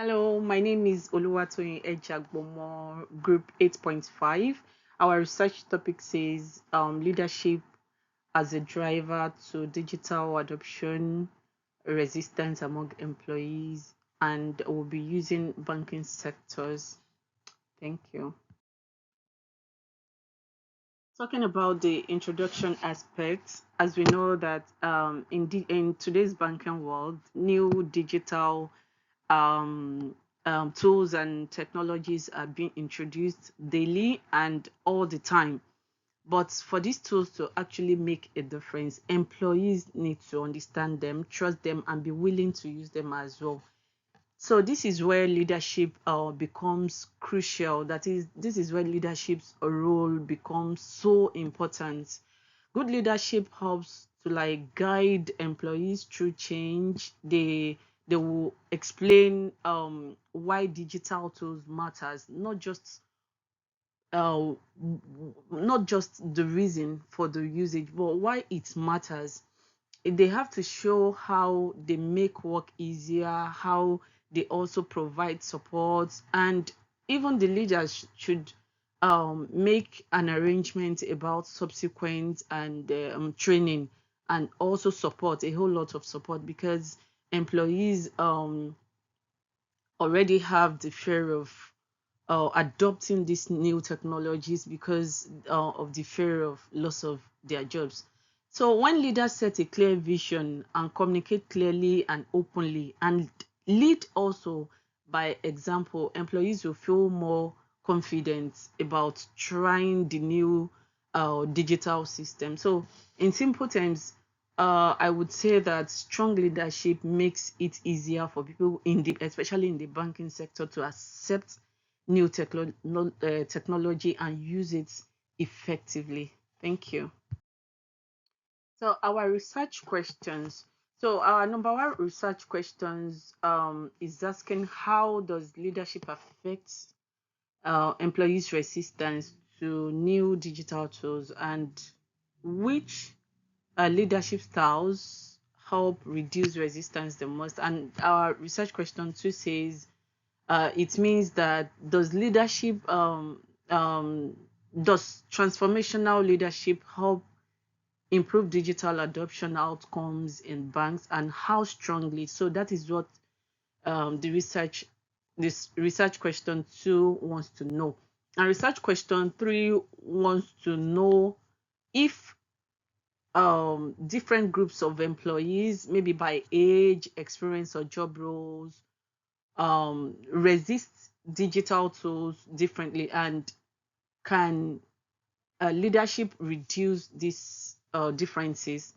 Hello, my name is Oluwatoyin Ejagbomo, Group 8.5. Our research topic says leadership as a driver to digital adoption, resistance among employees, and we'll be using banking sectors. Thank you. Talking about the introduction aspects, as we know that in today's banking world, new digital um, tools and technologies are being introduced daily and all the time. But for these tools to actually make a difference, employees need to understand them, trust them, and be willing to use them as well. So this is where leadership becomes crucial. That is, this is where leadership's role becomes so important. Good leadership helps to like guide employees through change. They will explain why digital tools matters, uh, not just the reason for the usage, but why it matters. They have to show how they make work easier, how they also provide support, and even the leaders should make an arrangement about subsequent and training and also support, a whole lot of support, because employees already have the fear of adopting these new technologies because of the fear of loss of their jobs. So when leaders set a clear vision and communicate clearly and openly and lead also by example, employees will feel more confident about trying the new digital system. So in simple terms, I would say that strong leadership makes it easier for people especially in the banking sector, to accept new technology and use it effectively. Thank you. So our research questions. So our number one research questions is asking, how does leadership affect employees' resistance to new digital tools, and which leadership styles help reduce resistance the most? And our research question two says, it means that um, does transformational leadership help improve digital adoption outcomes in banks, and how strongly? So that is what this research question two wants to know. And research question three wants to know if different groups of employees, maybe by age, experience, or job roles, resist digital tools differently, and can leadership reduce these differences.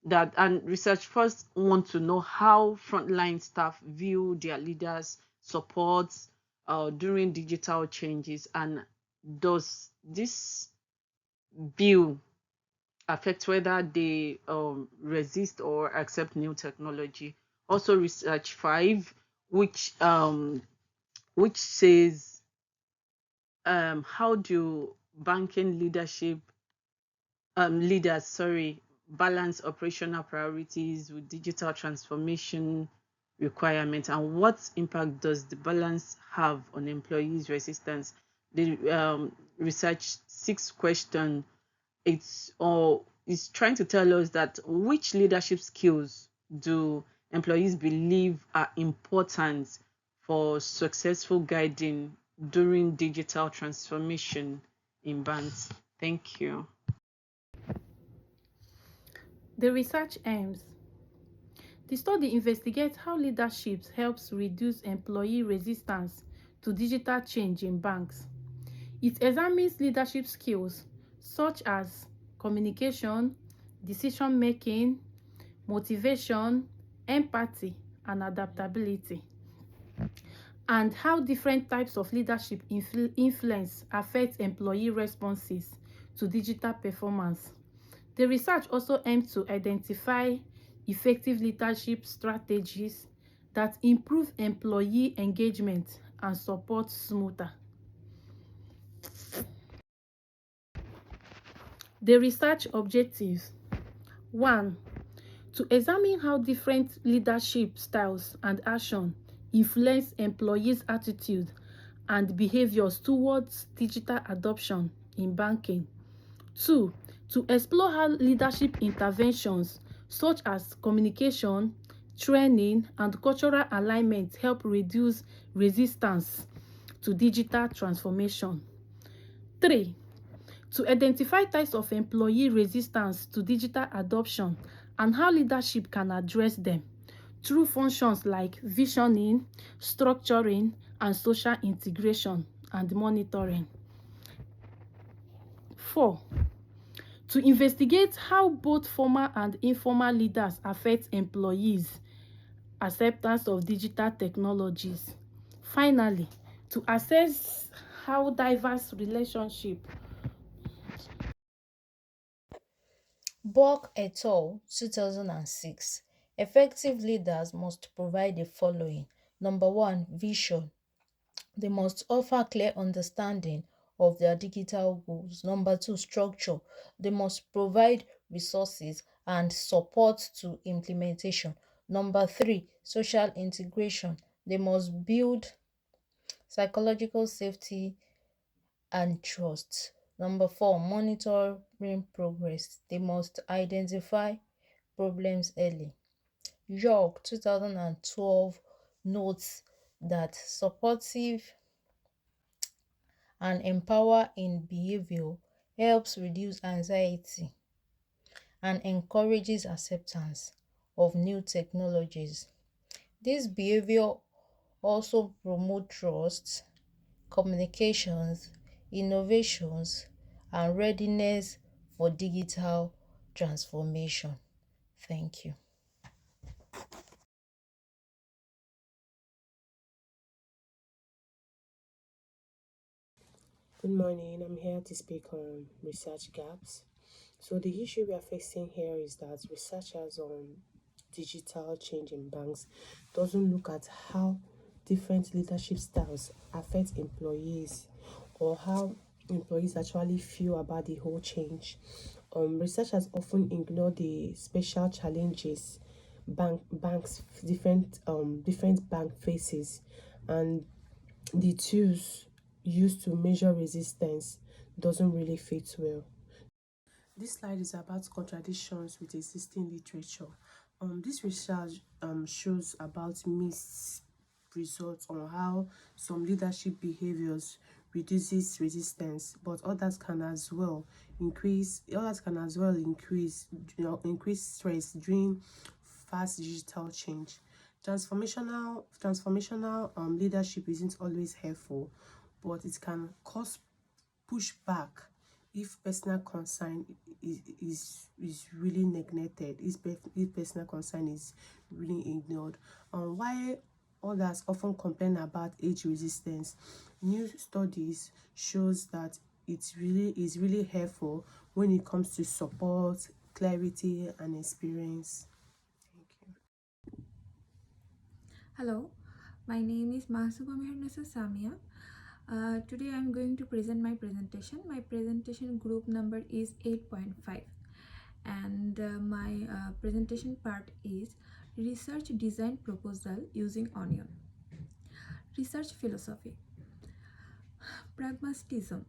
That and research first want to know how frontline staff view their leaders support during digital changes, and does this view affect whether they resist or accept new technology. Also research five, which says, how do banking leaders, balance operational priorities with digital transformation requirements, and what impact does the balance have on employees' resistance? The research six question, is trying to tell us that which leadership skills do employees believe are important for successful guiding during digital transformation in banks. Thank you. The research aims. The study investigates how leadership helps reduce employee resistance to digital change in banks. It examines leadership skills such as communication, decision making, motivation, empathy, and adaptability, and how different types of leadership influence affect employee responses to digital performance. The research also aims to identify effective leadership strategies that improve employee engagement and support smoother. The research objectives: 1. To examine how different leadership styles and action influence employees' attitude and behaviors towards digital adoption in banking. 2. To explore how leadership interventions such as communication, training, and cultural alignment help reduce resistance to digital transformation. 3. To identify types of employee resistance to digital adoption and how leadership can address them through functions like visioning, structuring, and social integration and monitoring. 4. To investigate how both formal and informal leaders affect employees' acceptance of digital technologies. Finally, to assess how diverse relationship. Borg et al. 2006. Effective leaders must provide the following. Number one, vision. They must offer clear understanding of their digital goals. Number two, structure. They must provide resources and support to implementation. Number three, social integration. They must build psychological safety and trust. Number four, monitoring progress. They must identify problems early. York 2012 notes that supportive and empower in behavior helps reduce anxiety and encourages acceptance of new technologies. This behavior also promotes trust, communications, innovations, and readiness for digital transformation. Thank you. Good morning. I'm here to speak on research gaps. So the issue we are facing here is that researchers on digital change in banks doesn't look at how different leadership styles affect employees or how employees actually feel about the whole change. Researchers often ignore the special challenges banks different bank faces, and the tools used to measure resistance doesn't really fit well. This slide is about contradictions with existing literature. This research shows about mixed results on how some leadership behaviors reduces resistance, but others can as well increase stress during fast digital change. Transformational leadership isn't always helpful, but it can cause pushback if personal concern is really neglected, if personal concern is really ignored. Why others often complain about age resistance, new studies shows that it really is really helpful when it comes to support, clarity, and experience. Thank you. Hello, my name is Mahsuba Mehrnasa Samia. Today I am going to present my presentation. My presentation group number is 8.5, and my presentation part is research design proposal using Onion. Research philosophy. Pragmatism.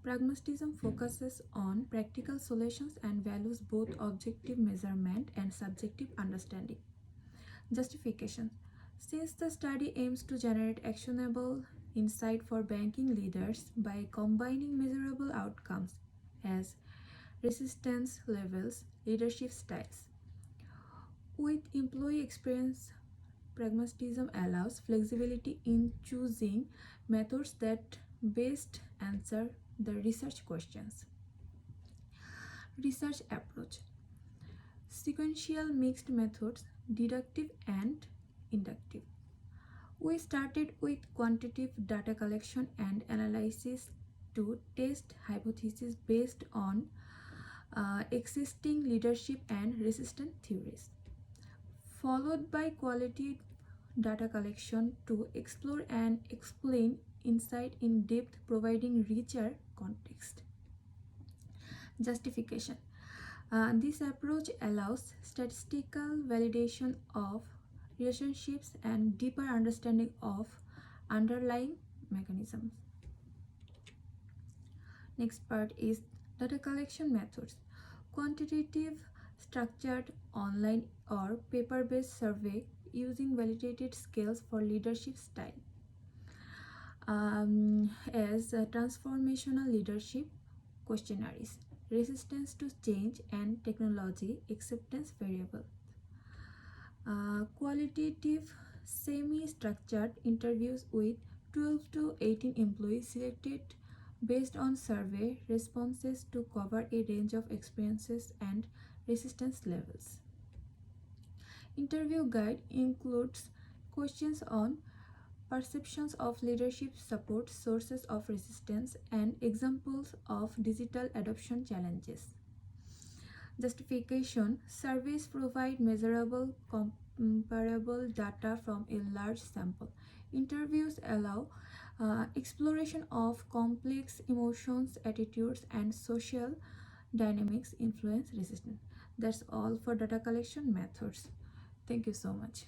Pragmatism focuses on practical solutions and values both objective measurement and subjective understanding. Justification. Since the study aims to generate actionable insight for banking leaders by combining measurable outcomes as resistance levels, leadership styles, with employee experience, pragmatism allows flexibility in choosing methods that best answer the research questions. Research approach. Sequential mixed methods, deductive and inductive. We started with quantitative data collection and analysis to test hypotheses based on existing leadership and resistance theories, followed by qualitative data collection to explore and explain insight in depth, providing richer context. Justification. This approach allows statistical validation of relationships, and deeper understanding of underlying mechanisms. Next part is data collection methods. Quantitative, structured, online, or paper based survey using validated scales for leadership style. As transformational leadership questionnaires, resistance to change and technology acceptance variable. Qualitative, semi-structured interviews with 12 to 18 employees selected based on survey responses to cover a range of experiences and resistance levels. Interview guide includes questions on perceptions of leadership support, sources of resistance, and examples of digital adoption challenges. Justification surveys provide measurable, comparable data from a large sample. Interviews allow exploration of complex emotions, attitudes, and social dynamics influence resistance. That's all for data collection methods. Thank you so much.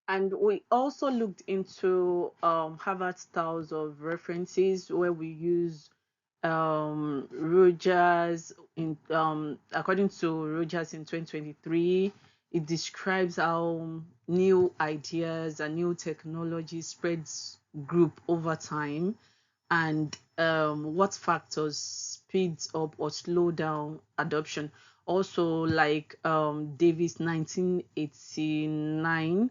And we also looked into Harvard styles of references where we use Rogers according to Rogers in 2023, it describes how new ideas and new technology spreads group over time, and what factors speeds up or slow down adoption. Also, like Davis 1989,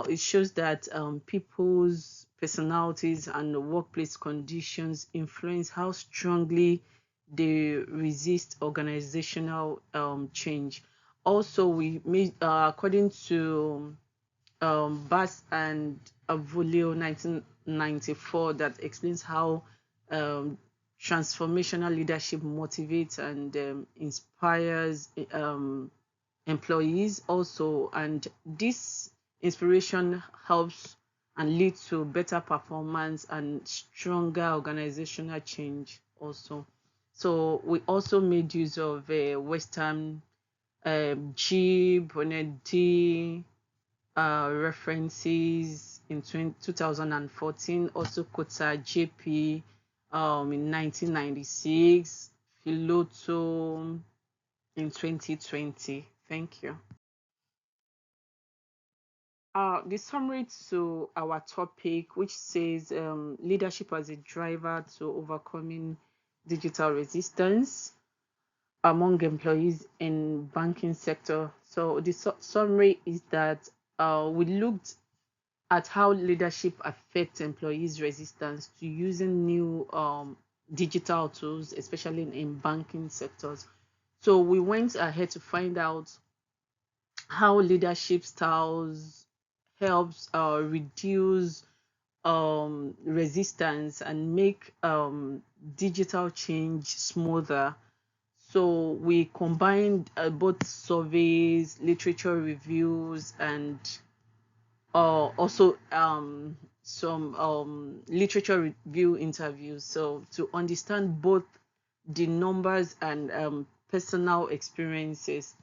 it shows that people's personalities and workplace conditions influence how strongly they resist organizational change. Also, we made according to Bass and Avulio 1994, that explains how um, transformational leadership motivates and inspires employees also, and this inspiration helps and leads to better performance and stronger organizational change also. So we also made use of Western G, Bonetti references in 2014, also Kota JP in 1996, Philoto in 2020. Thank you. The summary to our topic, which says leadership as a driver to overcoming digital resistance among employees in banking sector. So the summary is that we looked at how leadership affects employees' resistance to using new digital tools, especially in banking sectors. So we went ahead to find out how leadership styles helps reduce resistance and make digital change smoother. So we combined both surveys, literature reviews, and also some literature review interviews. So to understand both the numbers and personal experiences.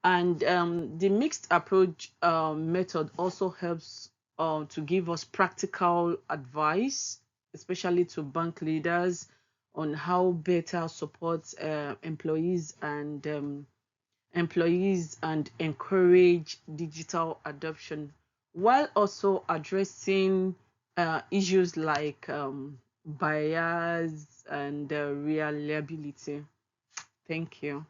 And the mixed approach method also helps to give us practical advice, especially to bank leaders, on how better support employees and encourage digital adoption, while also addressing issues like bias and reliability. Thank you.